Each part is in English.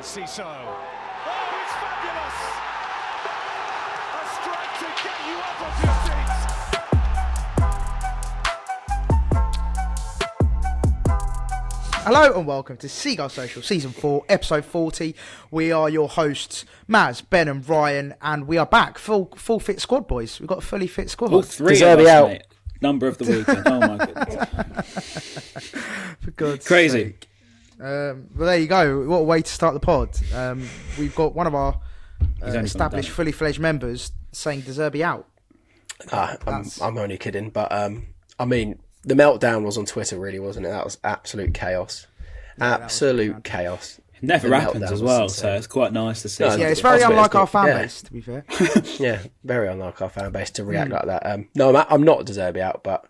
Ciso. Oh, it's fabulous! A strike to get you up off your seats. Hello and welcome to Seagulls Social Season 4, Episode 40. We are your hosts, Maz, Ben and Ryan, and we are back. Full fit squad, boys. We've got a fully fit squad. All three of Zerbi us, out. mate. Number of the weekend. Oh my goodness. For God's Crazy. sake. Well, there you go. What a way to start the pod. We've got one of our only established, done. fully fledged members saying Zerbi out. I'm only kidding, but I mean, the meltdown was on Twitter, really, wasn't it? That was absolute chaos. Absolute chaos. It never The happens meltdown as was well, insane. so it's quite nice to see. No, Yeah, it's I very suppose unlike it's our good. fan Yeah. base, to be fair. Yeah, very unlike our fan base to react like that. No, I'm not Zerbi out, but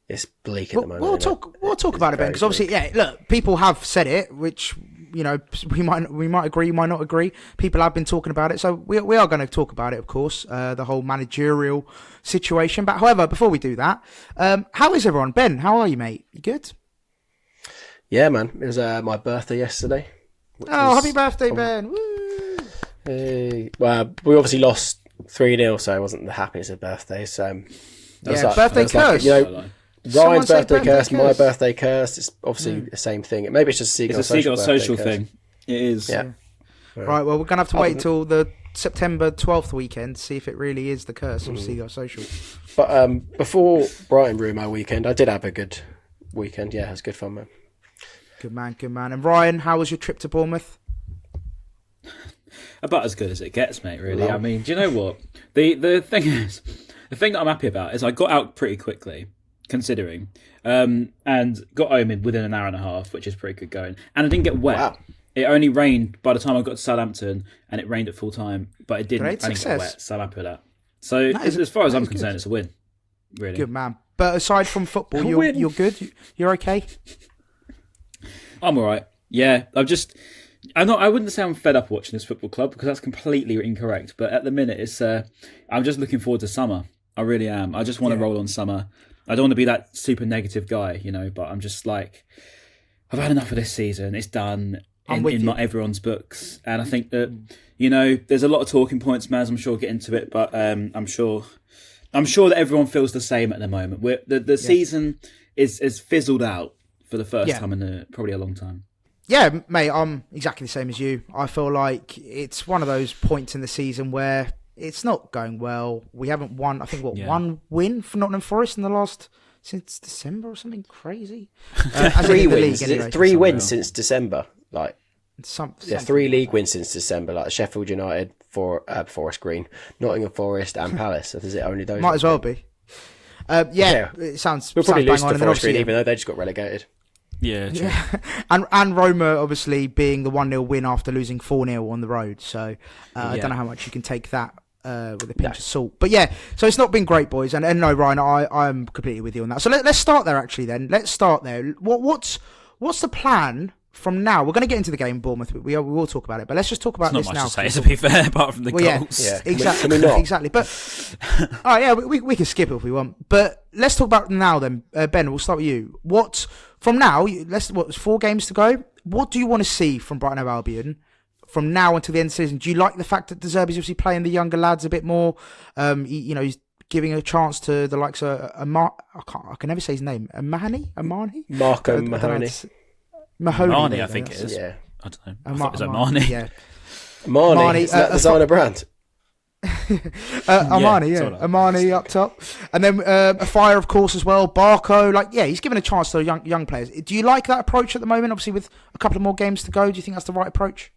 it's bleak at the moment. We'll isn't it? talk about it, Ben, very because obviously, yeah, look, people have said it, which, you know, we might agree, might not agree. People have been talking about it, so we are going to talk about it, of course, the whole managerial situation. But however, before we do that, how is everyone? Ben, how are you, mate? You good? Yeah, man. It was my birthday yesterday. Oh, happy birthday, Ben! Woo! Well, we obviously lost 3-0, so it wasn't the happiest of birthdays. So Yeah, birthday curse. you know, Someone Ryan's say birthday curse, birthday my curse. birthday curse. It's obviously the same thing. Maybe it's just It's Seagulls a Seagulls Social birthday curse. thing. It is. Yeah. Right, well, we're going to have to wait until the September 12th weekend to see if it really is the curse of Seagulls Social. But before Brighton ruined my weekend, I did have a good weekend. Yeah, it was good fun, man. Good man, good man. And Ryan, how was your trip to Bournemouth? About as good as it gets, mate, really. Wow. I mean, do you know what? The thing is, the thing that I'm happy about is I got out pretty quickly, considering, and got home within an hour and a half, which is pretty good going. And I didn't get wet. Wow. It only rained by the time I got to Southampton, and it rained at full time, but it didn't. Great I didn't success. get wet, so I'm happy with that. So That is- as far as I'm that is concerned, good. it's a win, really. Good man. But aside from football, A you're win. good? You're okay? I'm all right. Yeah, I wouldn't say I'm fed up watching this football club because that's completely incorrect. But at the minute, it's I'm just looking forward to summer. I really am. I just want to roll on summer. I don't want to be that super negative guy, you know. But I'm just like, I've had enough of this season. It's done in everyone's books, and I think that you know, there's a lot of talking points, Maz. I'm sure we'll get into it, but I'm sure that everyone feels the same at the moment. The season is fizzled out for the first time in probably a long time. Yeah, mate, I'm exactly the same as you. I feel like it's one of those points in the season where it's not going well. We haven't won, I think, one win for Nottingham Forest in the last, since December or something crazy? As in 3 the wins. league, anyway. 3 wins since December. Like, Something 3 league wins since December. Like Sheffield United, Forest Green, Nottingham Forest, and Palace. So is it only those? Might as well be. It sounds We'll probably bang lose on. to And then Forest Green, obviously, even though they just got relegated. Yeah, true. and Roma obviously being the 1-0 win after losing 4-0 on the road. So I don't know how much you can take that with a pinch of salt. But yeah, so it's not been great, boys. And no, Ryan, I'm completely with you on that. So let's start there, actually, then. Let's start there. What's the plan from now? We're going to get into the game, Bournemouth. We will talk about it. But let's just talk about It's this not now. much to say, to be fair, apart from the goals. Yeah. Exactly. Can we not? Exactly. But all right, yeah, we can skip it if we want. But let's talk about now then. Ben, we'll start with you. What from now? There's 4 games to go. What do you want to see from Brighton Hove Albion from now until the end of the season? Do you like the fact that De Zerbi's obviously playing the younger lads a bit more? He's giving a chance to the likes of I can never say his name. Amani? Marco Mahoney. Mahoney, I think it is. Yeah. I don't know. I thought it was Omani. Yeah. Marnie. Is that the designer brand? Armani, sort of. Armani up top, and then a fire, of course, as well. Barco, he's given a chance to young players. Do you like that approach at the moment? Obviously, with a couple of more games to go, do you think that's the right approach?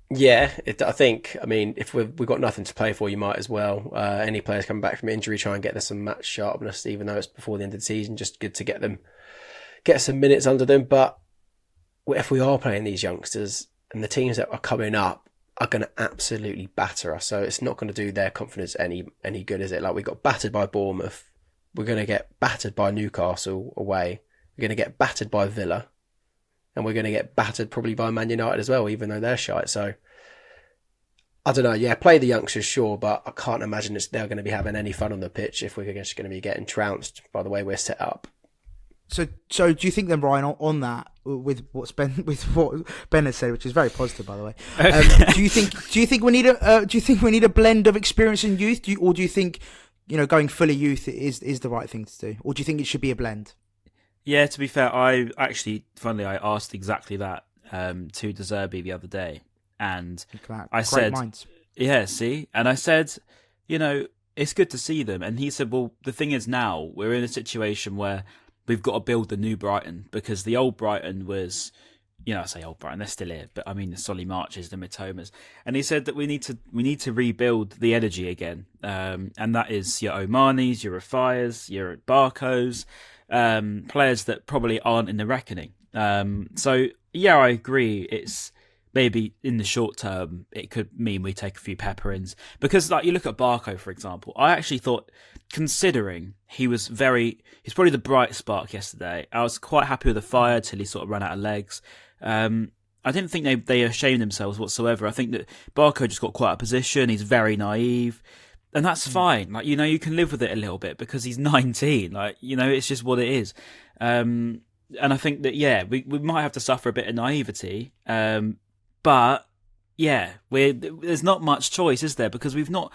Yeah, I think. I mean, if we've got nothing to play for, you might as well. Any players coming back from injury, try and get them some match sharpness, even though it's before the end of the season. Just good to get some minutes under them. But if we are playing these youngsters and the teams that are coming up are going to absolutely batter us, so it's not going to do their confidence any good, is it? Like, we got battered by Bournemouth, we're going to get battered by Newcastle away, we're going to get battered by Villa, and we're going to get battered probably by Man United as well, even though they're shite. So I don't know. Yeah, play the youngsters, sure, but I can't imagine they're going to be having any fun on the pitch if we're just going to be getting trounced by the way we're set up. So do you think then, Ryan, on that with what Ben has said, which is very positive, by the way? Do you think we need a blend of experience and youth, or do you think going fully youth is the right thing to do, or do you think it should be a blend? Yeah, to be fair, I asked exactly that to Zerbi the other day, and I said, minds. Yeah, see, and I said, it's good to see them, and he said, well, the thing is now we're in a situation where we've got to build the new Brighton, because the old Brighton was, I say old Brighton, they're still here, but I mean the Solly Marches, the Mitomas, and he said that we need to rebuild the energy again, and that is your Omanis, your Rafaias, your Barcos, players that probably aren't in the reckoning. So yeah, I agree. It's maybe in the short term it could mean we take a few pepper-ins, because like you look at Barco, for example, I actually thought, considering he's probably the bright spark yesterday, I was quite happy with the fire till he sort of ran out of legs. I didn't think they ashamed themselves whatsoever. I think that Barco just got quite out of position. He's very naive, and that's fine. Like, you can live with it a little bit because he's 19. Like, it's just what it is. And I think that, yeah, we might have to suffer a bit of naivety. But yeah, there's not much choice, is there? Because it's not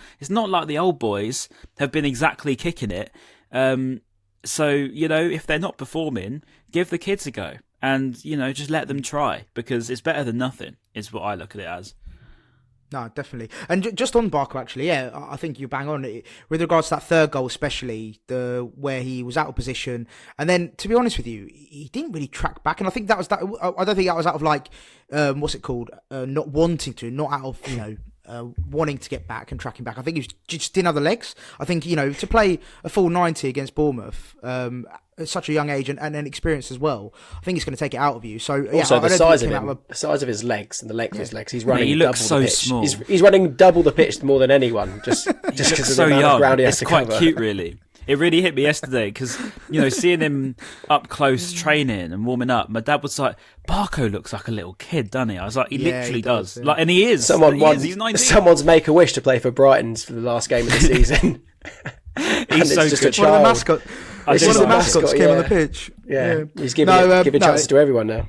like the old boys have been exactly kicking it. So, if they're not performing, give the kids a go and, just let them try, because it's better than nothing, is what I look at it as. No, definitely. And just on Barker, actually, yeah, I think you bang on it. With regards to that third goal, especially, where he was out of position. And then, to be honest with you, he didn't really track back. And I think that was that. I don't think that was out of not wanting to, not out of, wanting to get back and tracking back. I think he just didn't have the legs. I think, to play a full 90 against Bournemouth, at such a young age and then experience as well, I think it's going to take it out of you. So also, the size of him, the size of his legs and the length of his legs, he's running. He looks double so the pitch. small. He's running double the pitch more than anyone. Just because of so the amount of ground he has it's to quite cover. cute, really. It really hit me yesterday because, seeing him up close training and warming up, my dad was like, Barco looks like a little kid, doesn't he? I was like, he literally does. Yeah. Like, and he is. He's 19. Someone's make-a-wish to play for Brighton for the last game of the season. He's so good. One of the mascots came on the pitch. Yeah. He's giving chances to everyone now.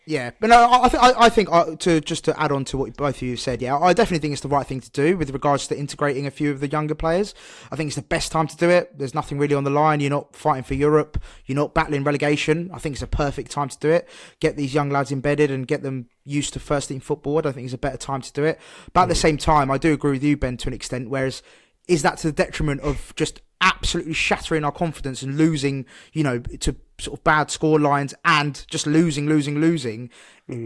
Yeah, but no, I think to add on to what both of you said, yeah, I definitely think it's the right thing to do with regards to integrating a few of the younger players. I think it's the best time to do it. There's nothing really on the line. You're not fighting for Europe. You're not battling relegation. I think it's a perfect time to do it. Get these young lads embedded and get them used to first team football. I don't think it's a better time to do it. But at the same time, I do agree with you, Ben, to an extent, whereas is that to the detriment of just absolutely shattering our confidence and losing, to sort of bad score lines and just losing?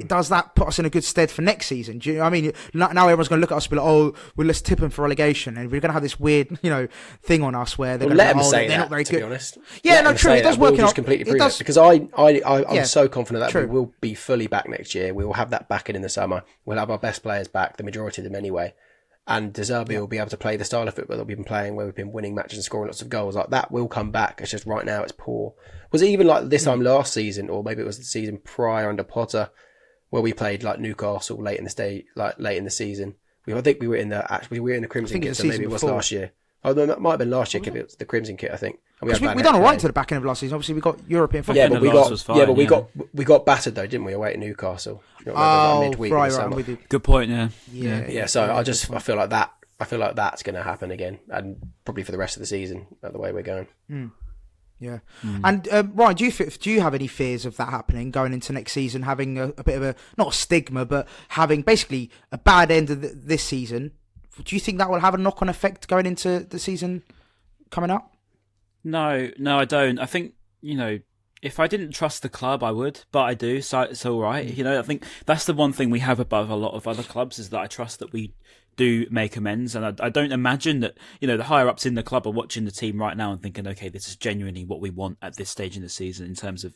Does that put us in a good stead for next season? Do you know what I mean? Now everyone's going to look at us and be like, oh, well, let's tip them for relegation. And we're going to have this weird, thing on us where they're going to say they're that, not very to good. Be honest. Yeah, no, true. It does work out. Completely prove it. Because I'm so confident that we will be fully back next year. We will have that backing in the summer. We'll have our best players back, the majority of them anyway. And Zerbi will be able to play the style of football that we've been playing, where we've been winning matches and scoring lots of goals. Like, that will come back. It's just right now it's poor. Was it even like this time last season, or maybe it was the season prior under Potter, where we played like Newcastle late in the season? I think we were in the Crimson kit, so maybe it was last year. Oh, no, that might have been last year. It was the Crimson kit, I think. We done all right to the back end of last season. Obviously, we got European football. Yeah, but we got battered though, didn't we? Away at Newcastle. Midweek in the summer. Good point. Yeah. So I feel like that. I feel like that's going to happen again, and probably for the rest of the season, the way we're going. Yeah. And Ryan, do you have any fears of that happening going into next season, having a bit of not a stigma, but having basically a bad end of this season? Do you think that will have a knock-on effect going into the season coming up? No, I don't. I think, if I didn't trust the club, I would, but I do, so it's all right. I think that's the one thing we have above a lot of other clubs, is that I trust that we do make amends, and I don't imagine that, the higher-ups in the club are watching the team right now and thinking, okay, this is genuinely what we want at this stage in the season in terms of,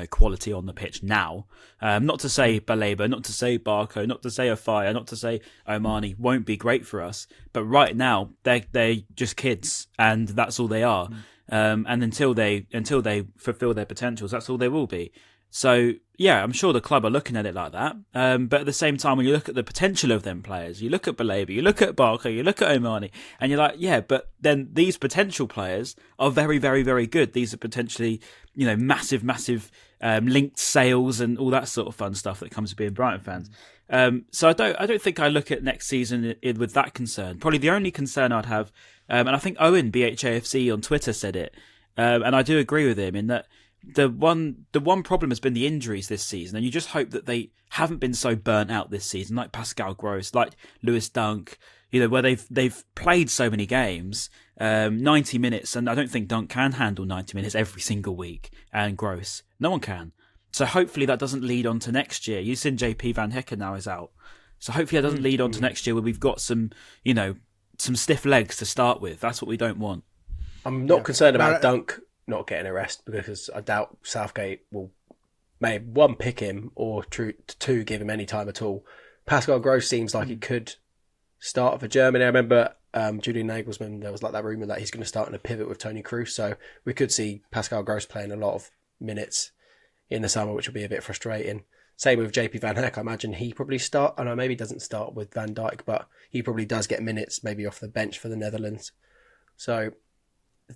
quality on the pitch now. Not to say Baleba, not to say Barco, not to say Ofaya, not to say Omani won't be great for us, but right now they're just kids, and that's all they are. And until they fulfil their potentials, that's all they will be. So, yeah, I'm sure the club are looking at it like that. But at the same time, when you look at the potential of them players, you look at Balabi, you look at Barker, you look at Omani, and you're like, yeah, but then these potential players are very, very, very good. These are potentially, massive, massive linked sales and all that sort of fun stuff that comes with being Brighton fans. So I don't think I look at next season with that concern. Probably the only concern I'd have, and I think Owen, BHAFC on Twitter said it, and I do agree with him in that the one problem has been the injuries this season, and you just hope that they haven't been so burnt out this season, like Pascal Gross, like Lewis Dunk, where they've played so many games, 90 minutes, and I don't think Dunk can handle 90 minutes every single week, and Gross, no one can. So hopefully that doesn't lead on to next year. You've seen JP Van Hekken now is out, so hopefully that doesn't lead on to next year where we've got some stiff legs to start with. That's what we don't want. I'm not concerned about Dunk not getting a rest, because I doubt Southgate will maybe one pick him or two give him any time at all. Pascal Gross seems like he could start for Germany. I remember Julian Nagelsmann, there was like that rumour that he's going to start in a pivot with Toni Kroos, so we could see Pascal Gross playing a lot of minutes in the summer, which will be a bit frustrating. Same with JP Van Heck. I imagine he probably start. I know maybe he doesn't start with Van Dijk, but he probably does get minutes maybe off the bench for the Netherlands. So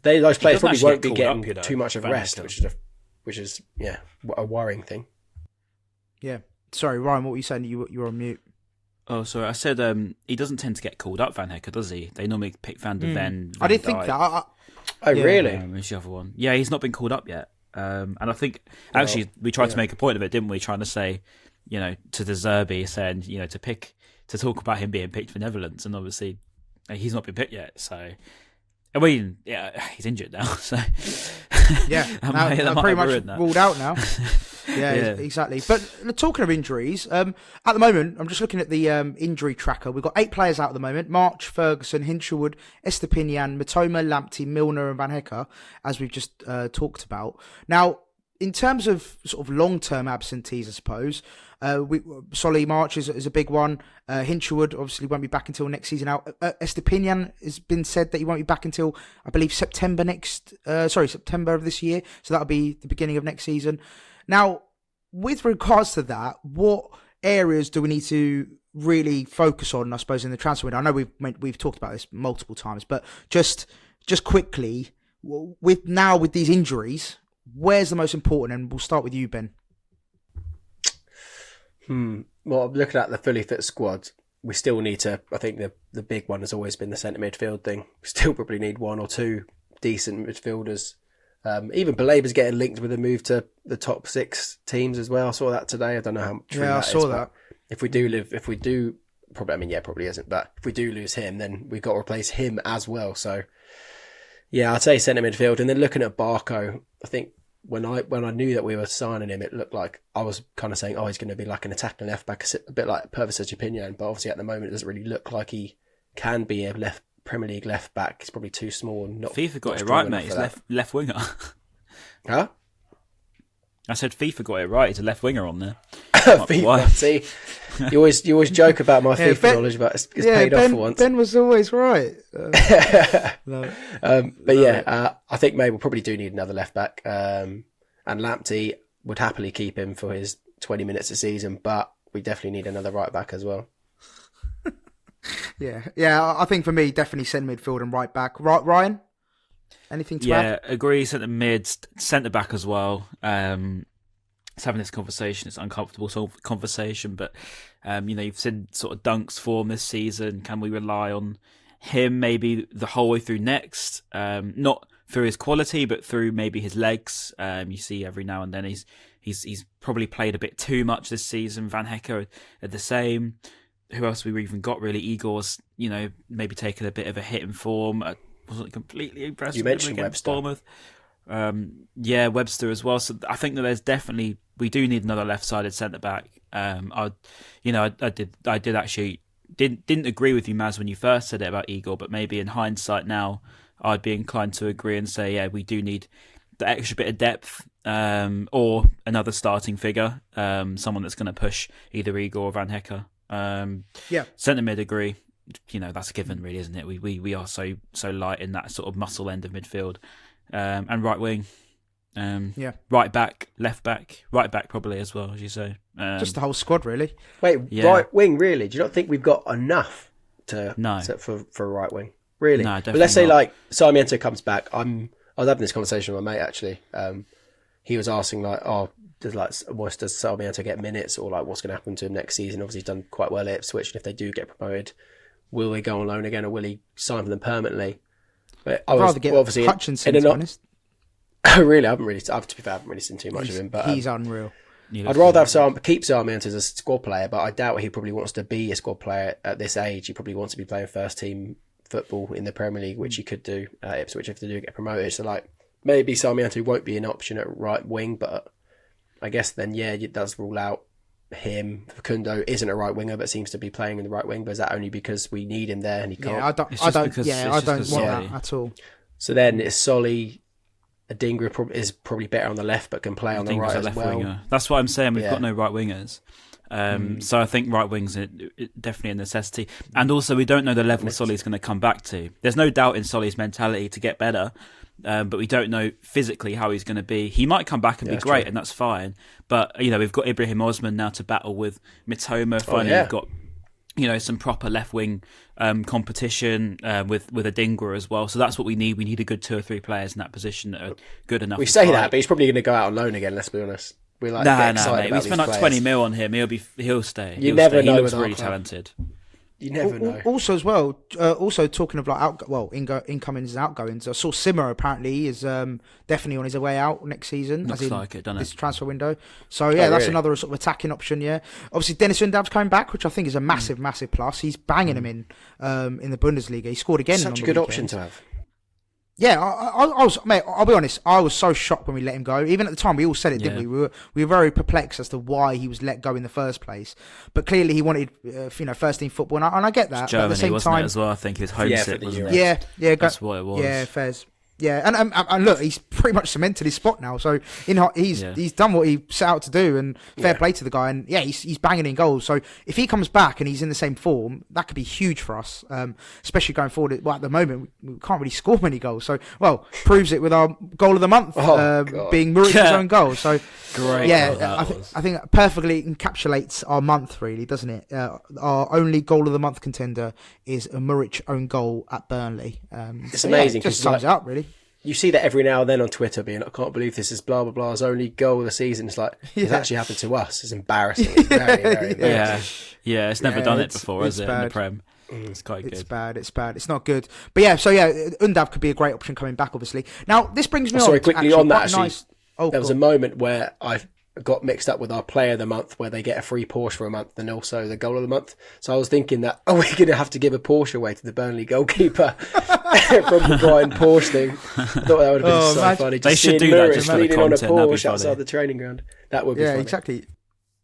those players probably won't be getting too much of rest, which is a worrying thing. Yeah. Sorry, Ryan, what were you saying? You were on mute. Oh, sorry. I said he doesn't tend to get called up, Van Hecker, does he? They normally pick Van de Ven. I didn't think that. Really? Who's the other one? Yeah, he's not been called up yet. And I think, actually, we tried to make a point of it, didn't we? Trying to say, to the Zerbi, saying, to talk about him being picked for Netherlands. And obviously, he's not been picked yet. So, I mean, yeah, he's injured now. So, yeah, I'm pretty much ruled out now. Yeah, exactly. But talking of injuries, at the moment, I'm just looking at the injury tracker. We've got 8 players out at the moment: March, Ferguson, Hinshelwood, Estepinian, Matoma, Lamptey, Milner and Van Hecker, as we've just talked about. Now, in terms of sort of long-term absentees, I suppose, Solly March is a big one. Hinshelwood obviously won't be back until next season out. Estepinian has been said that he won't be back until, I believe, September of this year. So that'll be the beginning of next season. Now, with regards to that, what areas do we need to really focus on, I suppose, in the transfer window? I know we've talked about this multiple times, but just quickly, with these injuries, where's the most important? And we'll start with you, Ben. Well, looking at the fully fit squad, we still need to, I think the big one has always been the centre midfield thing. We still probably need 1 or 2 decent midfielders. Even Balaba's getting linked with a move to the top 6 teams as well. I saw that today. I don't know how true that is. Yeah, I saw that. Probably isn't. But if we do lose him, then we've got to replace him as well. So, yeah, I'd say centre midfield. And then looking at Barco, I think when I knew that we were signing him, it looked like I was kind of saying, he's going to be like an attacking left back, a bit like Purvis's opinion. But obviously at the moment, it doesn't really look like he can be a Premier League left back. He's probably too small and not. FIFA got it right, mate. He's left winger. Huh? I said FIFA got it right. He's a left winger on there. FIFA. See, you always joke about my FIFA knowledge, but it's paid off for once. Ben was always right. But I think maybe we'll probably do need another left back. And Lamptey would happily keep him for his 20 minutes a season, but we definitely need another right back as well. Yeah. I think for me, definitely centre midfield and right back. Ryan, anything to add? Yeah, agree. Centre mid, centre back as well. It's having this conversation. It's an uncomfortable sort of conversation, but you've seen sort of Dunk's form this season. Can we rely on him maybe the whole way through next? Not through his quality, but through maybe his legs. You see every now and then he's probably played a bit too much this season. Van Hecker are the same. Who else we've even got really? Igor's, maybe taken a bit of a hit in form. I wasn't completely impressed. You mentioned Webster. Bournemouth. Webster as well. So I think that we do need another left-sided centre back. I did actually didn't agree with you, Maz, when you first said it about Igor, but maybe in hindsight now, I'd be inclined to agree and say, we do need the extra bit of depth, or another starting figure, someone that's going to push either Igor or Van Hecker. Centre mid, agree. That's a given, really, isn't it? We are so light in that sort of muscle end of midfield, and right wing. Right back, left back, right back probably as well, as you say. Just the whole squad, really. Wait, Yeah. right wing, really? Do you not think we've got enough for a right wing? Really? No, but definitely let's say not. like Sarmiento comes back. I was having this conversation with my mate actually. He was asking like, does Sarmiento get minutes, or like what's going to happen to him next season? Obviously, he's done quite well at Ipswich, and if they do get promoted, will he go on loan again, or will he sign for them permanently? But I'd rather get Hutchinson, to be honest. Really, I haven't really seen too much of him. But he's unreal. I'd rather have keep Sarmiento as a squad player, but I doubt he probably wants to be a squad player at this age. He probably wants to be playing first team football in the Premier League, which he could do at Ipswich if they do get promoted. So like maybe Sarmiento won't be an option at right wing, but I guess then it does rule out him. Facundo isn't a right winger, but seems to be playing in the right wing. But is that only because we need him there and he can't? Yeah, I don't want that at all. So then it's Solly. Adingra is probably better on the left, but can play on the right as well. Winger. That's what I'm saying. We've got no right wingers. So I think right wing's definitely a necessity. And also, we don't know the level Solly's going to come back to. There's no doubt in Solly's mentality to get better, but we don't know physically how he's going to be. He might come back and be great, and that's fine. But we've got Ibrahim Osman now to battle with Mitoma. Finally, we've got some proper left wing competition with Adingra as well. So that's what we need. We need a good 2 or 3 players in that position that are good enough. We say that, but he's probably going to go out on loan again. Let's be honest. We're like mate. We spent like 20 mil on him. He'll stay. You never know. He looks really talented. You never know. Also, as well, talking of like incomings and outgoings, I saw Simmer apparently is definitely on his way out next season. Looks like it, doesn't it? This transfer window. So that's another sort of attacking option. Yeah, obviously Dennis Undav's coming back, which I think is a massive plus. He's banging him in the Bundesliga. He scored again. Such a good option to have. Yeah, I was, mate. I'll be honest. I was so shocked when we let him go. Even at the time, we all said it, didn't we? We were very perplexed as to why he was let go in the first place. But clearly, he wanted, first team football, and I get that. It's Germany, but at the same wasn't time, it, as well? I think he was homesick, wasn't it? Yeah, that's what it was. Yeah, Fez. Yeah, and look, he's pretty much cemented his spot now. So he's done what he set out to do, and fair play to the guy. And he's banging in goals. So if he comes back and he's in the same form, that could be huge for us, especially going forward. Well, at the moment, we can't really score many goals. So proves it with our goal of the month being Murich's own goal. So great. Yeah, I think it perfectly encapsulates our month, really, doesn't it? Our only goal of the month contender is a Murich own goal at Burnley. It's amazing. Just sums it up, really. You see that every now and then on Twitter being, I can't believe this is blah, blah, blah's only goal of the season. It's like, it's actually happened to us. It's embarrassing. It's very, very embarrassing. Yeah, it's never done it before, has it, in the Prem? It's quite good. It's bad. It's not good. But Undav could be a great option coming back, obviously. Now, this brings me on. Sorry, quickly on that, actually. Nice... there was a moment where I got mixed up with our player of the month, where they get a free Porsche for a month and also the goal of the month. So I was thinking that, are we going to have to give a Porsche away to the Burnley goalkeeper from the Brighton Porsche thing? I thought that would have been so funny. They should do that just for the content. On a Porsche outside the training ground. That would be funny. Exactly.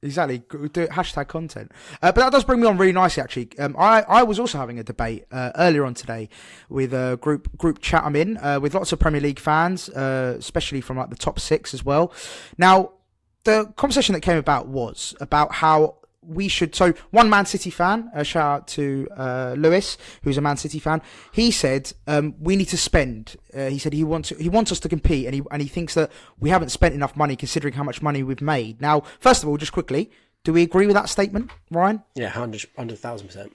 Do hashtag content. But that does bring me on really nicely, actually. I was also having a debate earlier on today with a group chat I'm in with lots of Premier League fans, especially from like the top 6 as well. Now, the conversation that came about was about how we should. So, one Man City fan, shout out to Lewis, who's a Man City fan. He said we need to spend. He said he wants us to compete, and he thinks that we haven't spent enough money considering how much money we've made. Now, first of all, just quickly, do we agree with that statement, Ryan? Yeah, 100,000%.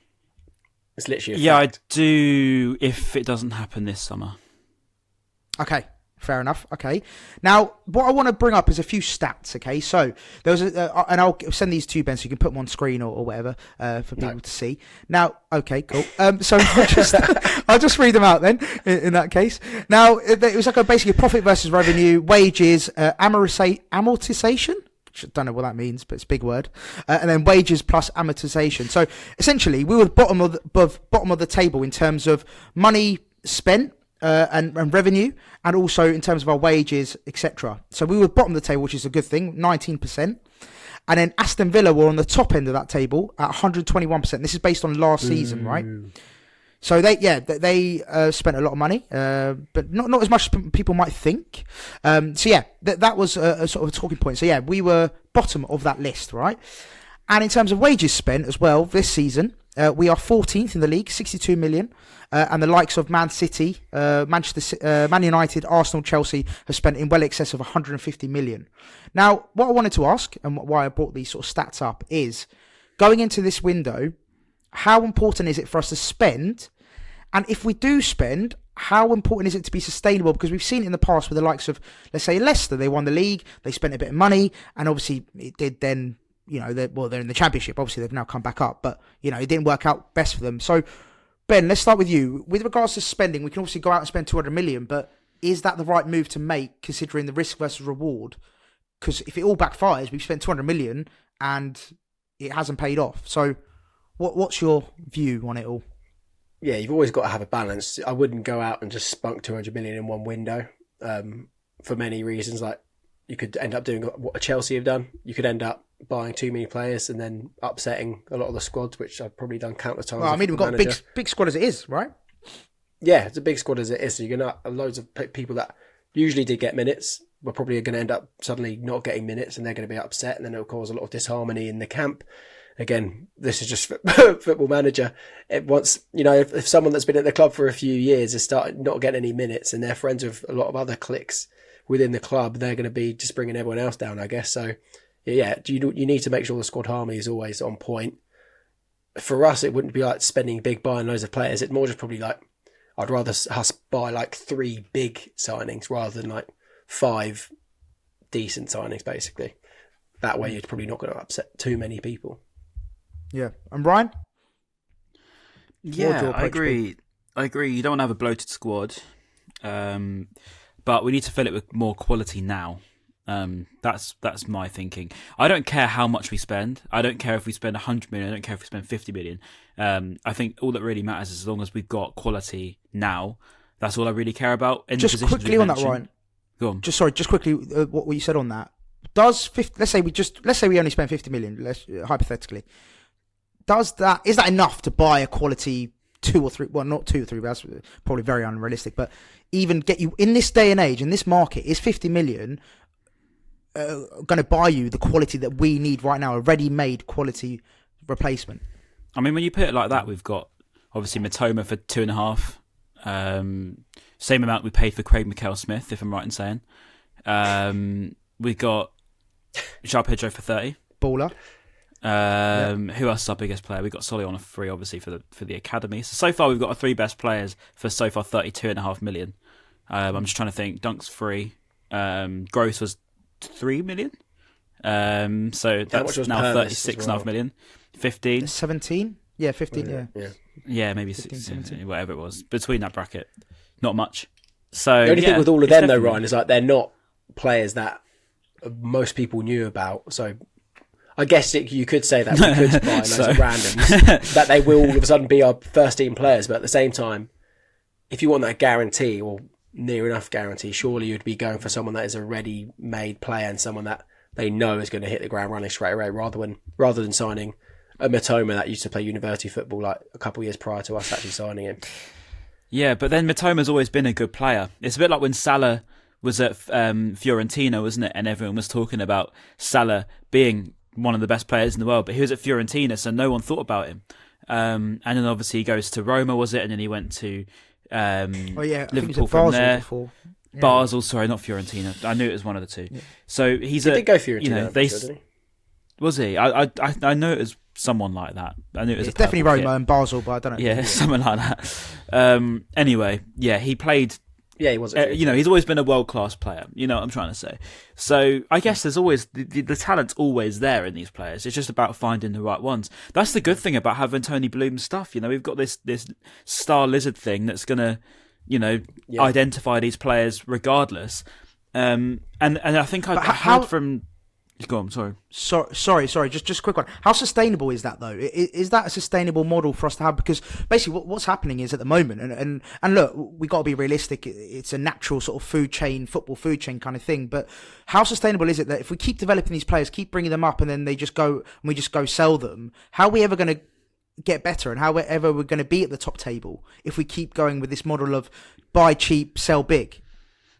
It's literally. I do. If it doesn't happen this summer. Okay. Fair enough. Okay. Now, what I want to bring up is a few stats. Okay, so there was and I'll send these to you, Ben, so you can put them on screen or whatever for people to see. Now, okay, cool. So I'll just read them out then. In that case, now it was like basically profit versus revenue, wages, amortization. I don't know what that means, but it's a big word. And then wages plus amortization. So essentially, we were bottom of the table in terms of money spent. And revenue, and also in terms of our wages, etc. So we were bottom of the table, which is a good thing, 19%. And then Aston Villa were on the top end of that table at 121%. This is based on last season, right? So they spent a lot of money, but not as much as people might think. That was a sort of a talking point. So we were bottom of that list, right? And in terms of wages spent as well this season, We are 14th in the league, 62 million. And the likes of Man City, Man United, Arsenal, Chelsea have spent in well excess of 150 million. Now, what I wanted to ask, and why I brought these sort of stats up, is going into this window, how important is it for us to spend? And if we do spend, how important is it to be sustainable? Because we've seen it in the past with the likes of, let's say, Leicester. They won the league, they spent a bit of money, and obviously it did then, they're in the Championship. Obviously, they've now come back up, but, it didn't work out best for them. So, Ben, let's start with you. With regards to spending, we can obviously go out and spend 200 million, but is that the right move to make, considering the risk versus reward? Because if it all backfires, we've spent 200 million and it hasn't paid off. So what's your view on it all? Yeah, you've always got to have a balance. I wouldn't go out and just spunk 200 million in one window for many reasons. Like, you could end up doing what Chelsea have done. You could end up buying too many players and then upsetting a lot of the squads, which I've probably done countless times. Well, I mean, we've got a big squad as it is, right? Yeah, it's a big squad as it is. So you're going to loads of people that usually did get minutes. We're probably going to end up suddenly not getting minutes, and they're going to be upset, and then it'll cause a lot of disharmony in the camp. Again, this is just Football Manager. It wants, if someone that's been at the club for a few years is starting not getting any minutes, and they're friends with a lot of other cliques within the club, they're going to be just bringing everyone else down, I guess. So, yeah, you need to make sure the squad harmony is always on point. For us, it wouldn't be like spending big, buying loads of players. It's more just probably like, I'd rather us buy like 3 big signings rather than like 5 decent signings, basically. That way, you're probably not going to upset too many people. Yeah. And Ryan? Yeah, I agree. You don't want to have a bloated squad, but we need to fill it with more quality now. That's my thinking. I don't care how much we spend. I don't care if we spend 100 million. I don't care if we spend 50 million. I think all that really matters is as long as we've got quality now. That's all I really care about. Just quickly on that, Ryan. Go on. Just quickly, what you said on that. Let's say we only spend 50 million, hypothetically. Is that enough to buy a quality 2 or 3? Well, not 2 or 3. But that's probably very unrealistic. But even get you in this day and age, in this market, is 50 million going to buy you the quality that we need right now, a ready-made quality replacement? I mean, when you put it like that, we've got obviously Matoma for 2.5. Same amount we paid for Craig McHale-Smith, if I'm right in saying. We got João Pedro for 30. Baller. Who else is our biggest player? We got Solly on a free, obviously, for the academy. So far we've got our 3 best players for 32.5 million. I'm just trying to think. Dunk's free. Gross was 3 million. So that's now 36.5 million. 15. 17? Yeah, 15. Yeah, maybe 16, 17, whatever it was. Between that bracket, not much. So the only thing with all of them, though, Ryan, is like they're not players that most people knew about. So I guess you could say that we could buy loads of randoms, that they will all of a sudden be our first team players. But at the same time, if you want that guarantee or near enough guarantee, surely you'd be going for someone that is a ready-made player and someone that they know is going to hit the ground running straight away, rather than signing a Matoma that used to play university football like a couple of years prior to us actually signing him. Yeah, but then Matoma's always been a good player. It's a bit like when Salah was at Fiorentina, wasn't it? And everyone was talking about Salah being one of the best players in the world, but he was at Fiorentina, so no one thought about him. And then obviously he goes to Roma, was it? And then he went to Liverpool from there. Before. Yeah. Basel, sorry, not Fiorentina. I knew it was one of the two. Yeah. So he did go Fiorentina. Didn't he? Was he? I know it was someone like that. I knew it was definitely Roma and Basel, but I don't know. Yeah, something like that. Anyway, yeah, he played. Yeah, he was. He's always been a world-class player. You know what I'm trying to say. So I guess there's always the talent's always there in these players. It's just about finding the right ones. That's the good thing about having Tony Bloom's stuff. We've got this star lizard thing that's gonna, identify these players regardless. And I think I heard from. Go on, sorry. Sorry. Just a quick one. How sustainable is that, though? Is that a sustainable model for us to have? Because basically, what's happening is at the moment, and look, we got to be realistic. It's a natural sort of football food chain kind of thing. But how sustainable is it that if we keep developing these players, keep bringing them up, and then we just go sell them? How are we ever going to get better, and how ever we're going to be at the top table if we keep going with this model of buy cheap, sell big?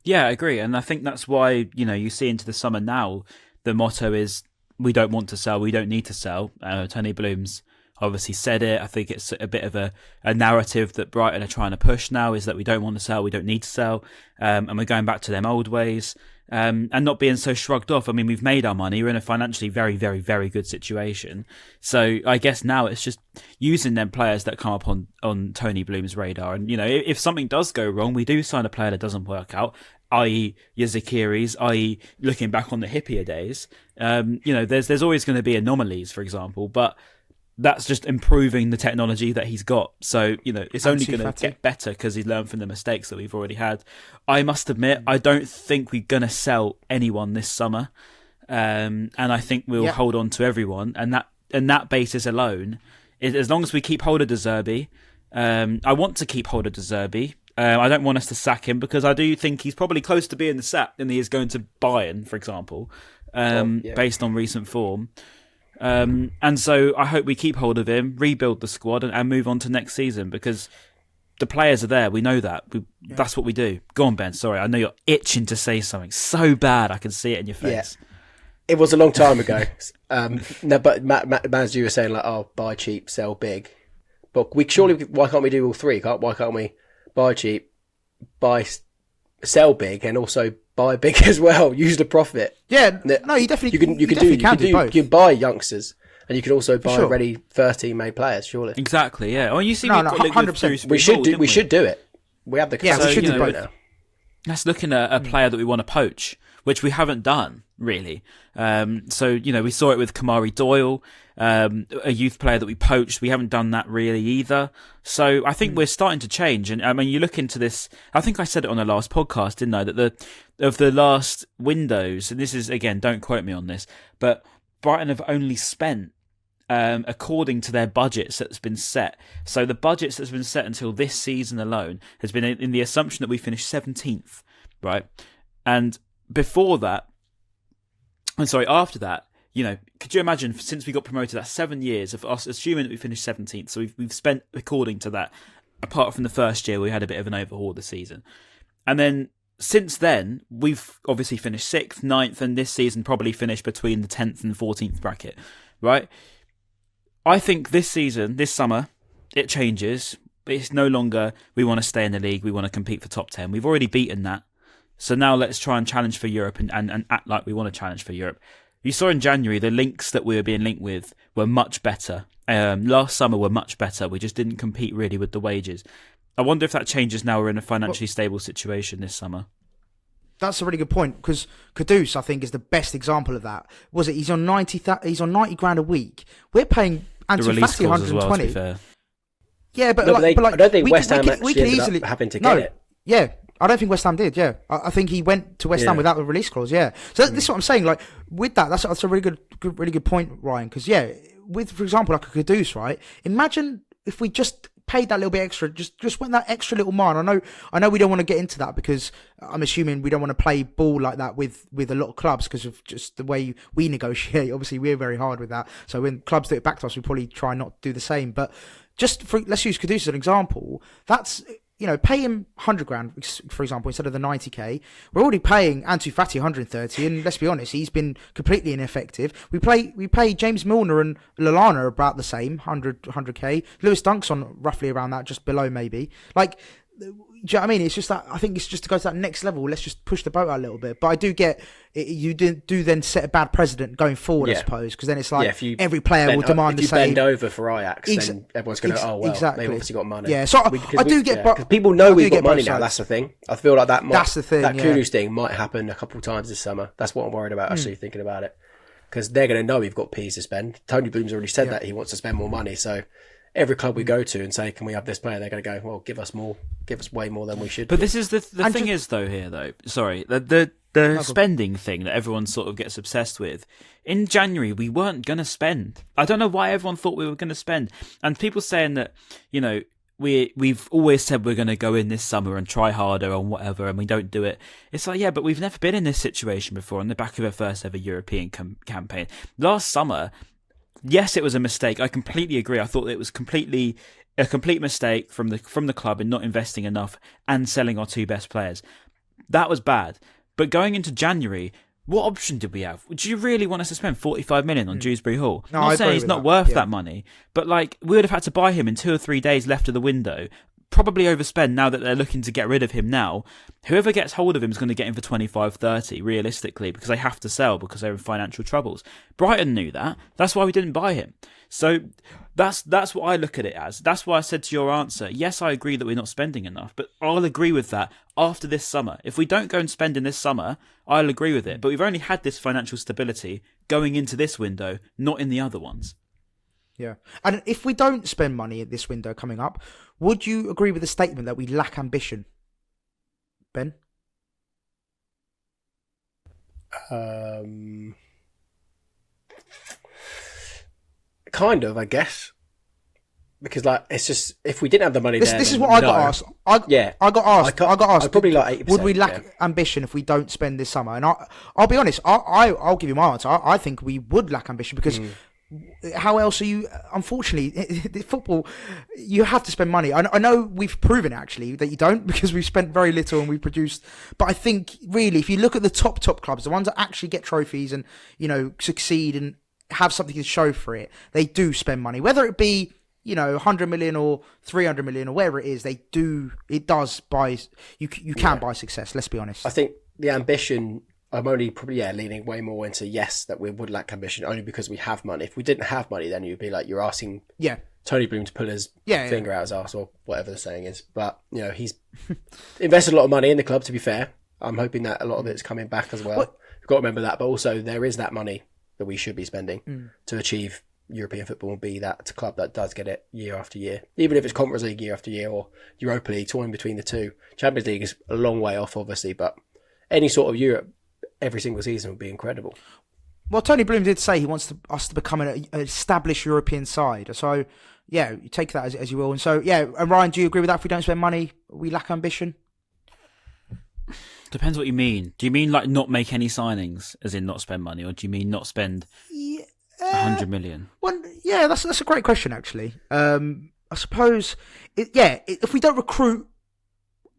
Yeah, I agree, and I think that's why you see into the summer now. The motto is, we don't want to sell, we don't need to sell. Tony Bloom's obviously said it. I think it's a bit of a narrative that Brighton are trying to push now, is that we don't want to sell, we don't need to sell, and we're going back to them old ways, and not being so shrugged off. I mean, we've made our money. We're in a financially very, very, very good situation. So I guess now it's just using them players that come up on Tony Bloom's radar. And, if something does go wrong, we do sign a player that doesn't work out, i.e. your Zakiris, i.e. looking back on the hippier days. There's always going to be anomalies, for example, but that's just improving the technology that he's got. So, it's only going to get better because he's learned from the mistakes that we've already had. I must admit, I don't think we're going to sell anyone this summer. And I think we'll hold on to everyone. And that basis alone, as long as we keep hold of Zerbi, I want to keep hold of Zerbi. I don't want us to sack him because I do think he's probably close to being the sack than he is going to Bayern, for example, based on recent form. And so I hope we keep hold of him, rebuild the squad, and move on to next season because the players are there. We know that. That's what we do. Go on, Ben. Sorry, I know you're itching to say something so bad. I can see it in your face. Yeah. It was a long time ago. No, but Matt, as you were saying, buy cheap, sell big. But why can't we do all three? Why can't we buy cheap, sell big, and also buy big as well? Use the profit. Yeah, no, you definitely can do both. You can buy youngsters, and you can also buy ready first-team made players. Surely, exactly. Yeah. Well, you see, 100%. We should do it. We have the capacity. We should do both now. That's looking at a player that we want to poach, which we haven't done really. So we saw it with Kamari Doyle, a youth player that we poached. We haven't done that really either. So I think we're starting to change. And I mean, you look into this. I think I said it on the last podcast, didn't I? That of the last windows, and this is again, don't quote me on this, but Brighton have only spent according to their budgets that's been set. So the budgets that's been set until this season alone has been in the assumption that we finish 17th, right? And before that, after that, could you imagine, since we got promoted, that's 7 years of us assuming that we finished 17th. So we've spent according to that, apart from the first year, we had a bit of an overhaul of the season. And then since then, we've obviously finished 6th, 9th, and this season probably finished between the 10th and 14th bracket, right? I think this season, this summer, it changes. It's no longer we want to stay in the league, we want to compete for top 10. We've already beaten that. So now let's try and challenge for Europe and act like we want to challenge for Europe. You saw in January, the links that we were being linked with were much better. Last summer were much better. We just didn't compete really with the wages. I wonder if that changes now we're in a financially stable situation this summer. That's a really good point because Kudus, I think, is the best example of that. Was it? He's on 90 grand a week. We're paying Ansu Fati 120. Well, yeah, but I don't think West Ham actually ended up having to get it. Yeah. I don't think West Ham did, yeah. I think he went to West Ham without the release clause, yeah. So this is what I'm saying, like, with that, that's a really good point, Ryan, because, with, for example, like a Kudus, right, imagine if we just paid that little bit extra, just went that extra little mile. I know we don't want to get into that because I'm assuming we don't want to play ball like that with a lot of clubs because of just the way we negotiate. Obviously, we're very hard with that. So when clubs do it back to us, we probably try not to do the same. But let's use Kudus as an example. That's... pay him 100 grand, for example, instead of the 90k. We're already paying Ansu Fati 130, and let's be honest, he's been completely ineffective. We pay James Milner and Lallana about the same, 100k. Lewis Dunk's on roughly around that, just below maybe. Like, do you know what I mean? It's just that I think it's just to go to that next level. Let's just push the boat out a little bit. But I do get you do then set a bad precedent going forward, I suppose, because then it's like every player will demand the same. If you bend over for Ajax, then everyone's going to they've obviously got money. Yeah, so I do get, because people know we've got money now. That's the thing. I feel like that's the thing. That Kudus thing might happen a couple of times this summer. That's what I'm worried about. Actually, thinking about it, because they're going to know we've got P's to spend. Tony Bloom's already said that he wants to spend more money, so. Every club we go to and say, can we have this player? They're going to go, well, give us way more than we should. But this is the thing is, though, sorry, the spending thing that everyone sort of gets obsessed with. In January, we weren't going to spend. I don't know why everyone thought we were going to spend. And people saying that, we've always said we're going to go in this summer and try harder on whatever, and we don't do it. It's like, yeah, but we've never been in this situation before on the back of a first ever European campaign. Last summer... Yes, it was a mistake. I completely agree. I thought it was a complete mistake from the club in not investing enough and selling our two best players. That was bad. But going into January, what option did we have? Do you really want us to spend 45 million on Dewsbury Hall? No, I'm I not saying agree he's with not that. worth Yeah. that money, but like we would have had to buy him in 2 or 3 days left of the window. Probably overspend now that they're looking to get rid of him now. Whoever gets hold of him is going to get him for 25, 30, realistically, because they have to sell because they're in financial troubles. Brighton knew that. That's why we didn't buy him. So that's what I look at it as. That's why I said to your answer, yes, I agree that we're not spending enough, but I'll agree with that after this summer. If we don't go and spend in this summer, I'll agree with it. But we've only had this financial stability going into this window, not in the other ones. Yeah. And if we don't spend money at this window coming up, would you agree with the statement that we lack ambition? Ben? Kind of, I guess. Because like it's just if we didn't have the money, This is what I got asked. I got asked. I'd probably like 80%. Would we lack ambition if we don't spend this summer? And I'll be honest. I'll give you my answer. I think we would lack ambition because how else are you? Unfortunately, football, you have to spend money. I know we've proven actually that you don't because we've spent very little and we've produced. But I think really, if you look at the top clubs, the ones that actually get trophies and succeed and have something to show for it, they do spend money. Whether it be 100 million or 300 million or wherever it is, it does buy. You can buy success. Let's be honest. I think the ambition. I'm only probably leaning way more into yes that we would lack ambition only because we have money. If we didn't have money, then you'd be like you're asking Tony Bloom to pull his finger out his arse or whatever the saying is. But he's invested a lot of money in the club. To be fair, I'm hoping that a lot of it's coming back as well. We've got to remember that. But also there is that money that we should be spending to achieve European football and be that club that does get it year after year. Even if it's Conference League year after year or Europa League, toying between the two. Champions League is a long way off, obviously, but any sort of Europe every single season would be incredible. Well, Tony Bloom did say he wants us to become an established European side. So, you take that as you will. And so, and Ryan, do you agree with that? If we don't spend money, we lack ambition? Depends what you mean. Do you mean like not make any signings, as in not spend money, or do you mean not spend 100 million? Well, that's a great question, actually. I suppose, if we don't recruit